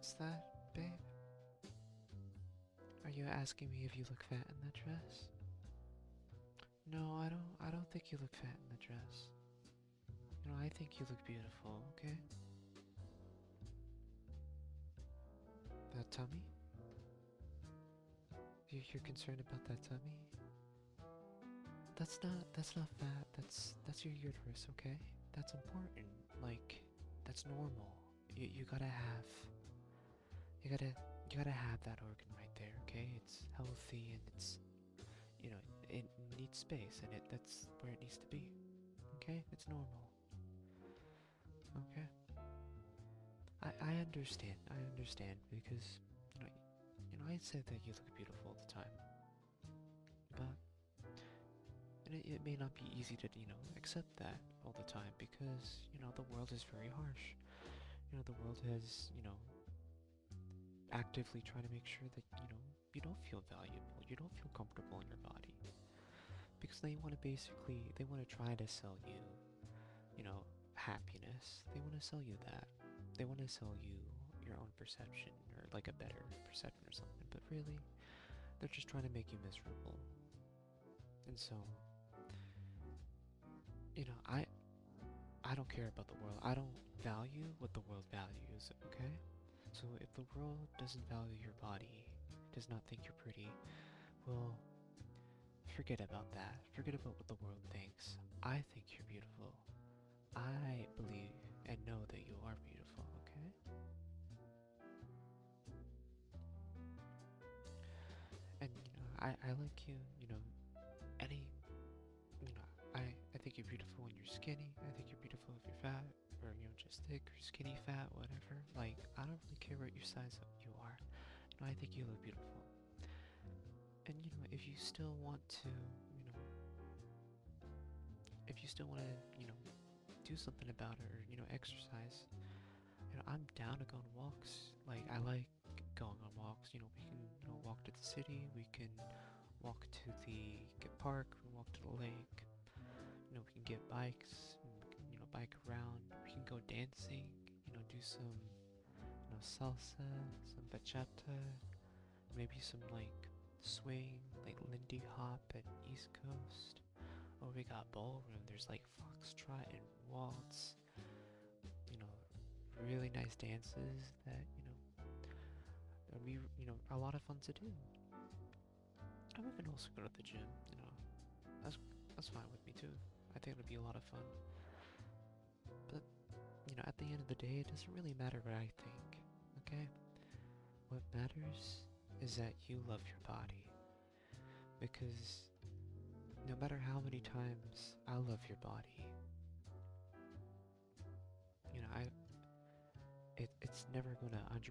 What's that, babe? Are you asking me if you look fat in that dress? No, I don't think you look fat in the dress. I think you look beautiful, okay? That tummy? You're concerned about that tummy? That's not fat. That's your uterus, okay? That's important. Like, that's normal. You gotta have you gotta you gotta have that organ right there, okay? It's healthy and it needs space and that's where it needs to be. Okay? It's normal. Okay? I understand. I understand because I said that you look beautiful all the time. But it may not be easy to, accept that all the time because, the world is very harsh. The world has, actively trying to make sure that, you don't feel valuable, you don't feel comfortable in your body. Because they want to try to sell you, happiness. They want to sell you that. They want to sell you your own perception or like a better perception or something. But really, they're just trying to make you miserable. And so, I don't care about the world. I don't value what the world values, okay? So if the world doesn't value your body, does not think you're pretty, well, forget about that. Forget about what the world thinks. I think you're beautiful. I believe and know that you are beautiful, okay? And I like you, any I think you're beautiful when you're skinny. I think you're beautiful if you're fat, or just thick or skinny, fat, whatever. Like, I don't really care what your size you are. I think you look beautiful. And if you still want to, if you still want to, do something about it, or exercise, I'm down to go on walks. Like, I like going on walks. We can, walk to the city. We can walk to the park. We can walk to the lake. We can get bikes, and we can, bike around. We can go dancing, do some, salsa, some bachata, maybe some like swing, like Lindy Hop at East Coast. Oh, we got ballroom. There's like foxtrot and waltz. You know, really nice dances that that'd be a lot of fun to do. And we can also go to the gym. That's that's fine with me too. I think it'll be a lot of fun. But at the end of the day, it doesn't really matter what I think. Okay? What matters is that you love your body. Because no matter how many times I love your body, I it's never gonna 100%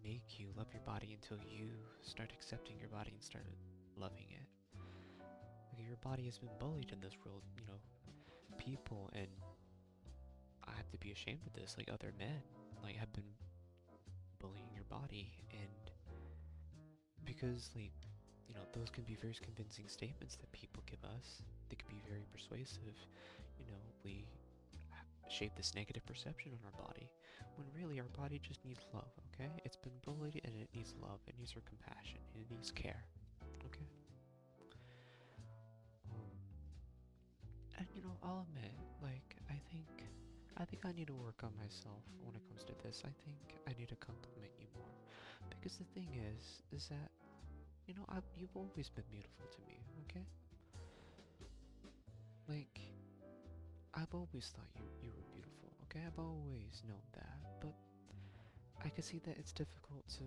make you love your body until you start accepting your body and start loving it. Like, your body has been bullied in this world, people, and I have to be ashamed of this, like other men, like have been bullying your body, and because those can be very convincing statements that people give us. They can be very persuasive. We shape this negative perception on our body, when really our body just needs love, okay? It's been bullied and it needs love, it needs our compassion, and it needs care, okay? And I'll admit, like, I think I need to work on myself when it comes to this. I think I need to compliment you more. Because the thing is that, you've always been beautiful to me, okay? Like, I've always thought you were beautiful, okay? I've always known that. But I can see that it's difficult to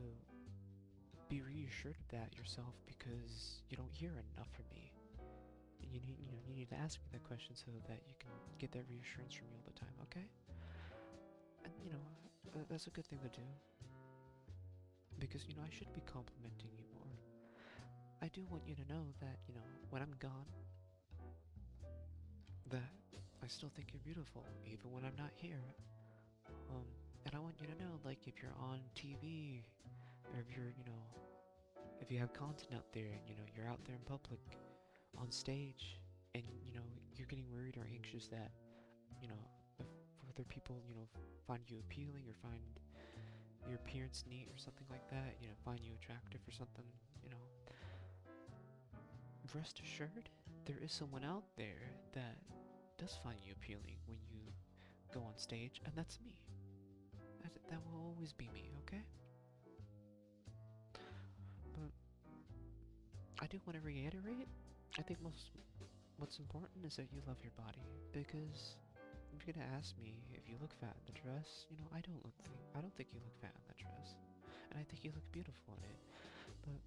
be reassured of that yourself because you don't hear enough from me. And you need to ask me that question so that you can get that reassurance from me all the time, okay? And that's a good thing to do. Because I should be complimenting you more. I do want you to know that, when I'm gone, that I still think you're beautiful, even when I'm not here. And I want you to know, like, if you're on TV, or if you're, if you have content out there, and, you're out there in public, on stage, and, you're getting worried or anxious that, if other people, find you appealing or find, your appearance neat or something like that, you know, find you attractive or something, you know, rest assured, there is someone out there that does find you appealing when you go on stage, and that's me. That will always be me, okay? But I do want to reiterate, I think what's important is that you love your body, because if you're gonna ask me if you look fat in the dress, you know, I don't think you look fat in that dress, and I think you look beautiful in it. But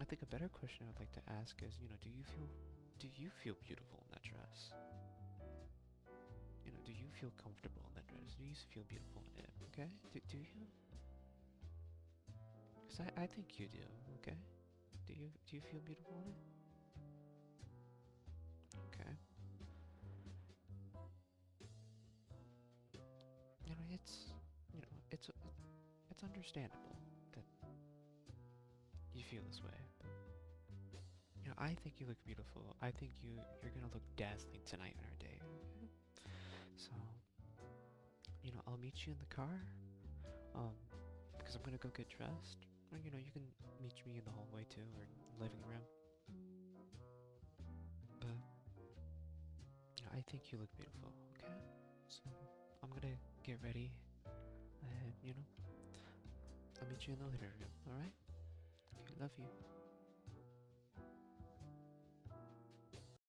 I think a better question I would like to ask is, you know, do you feel beautiful in that dress? You know, do you feel comfortable in that dress? Do you feel beautiful in it? Okay? Do you? Because I think you do. Okay? Do you feel beautiful in it? Okay. You know, you know, it's understandable that you feel this way. But, you know, I think you look beautiful. I think you're gonna look dazzling tonight on our day. Okay? So, you know, I'll meet you in the car. Um, because I'm gonna go get dressed. Or, you know, you can meet me in the hallway too, or living room. But you know, I think you look beautiful. Okay, so I'm gonna get ready, and you know, I'll meet you in the living room. All right? Okay, love you.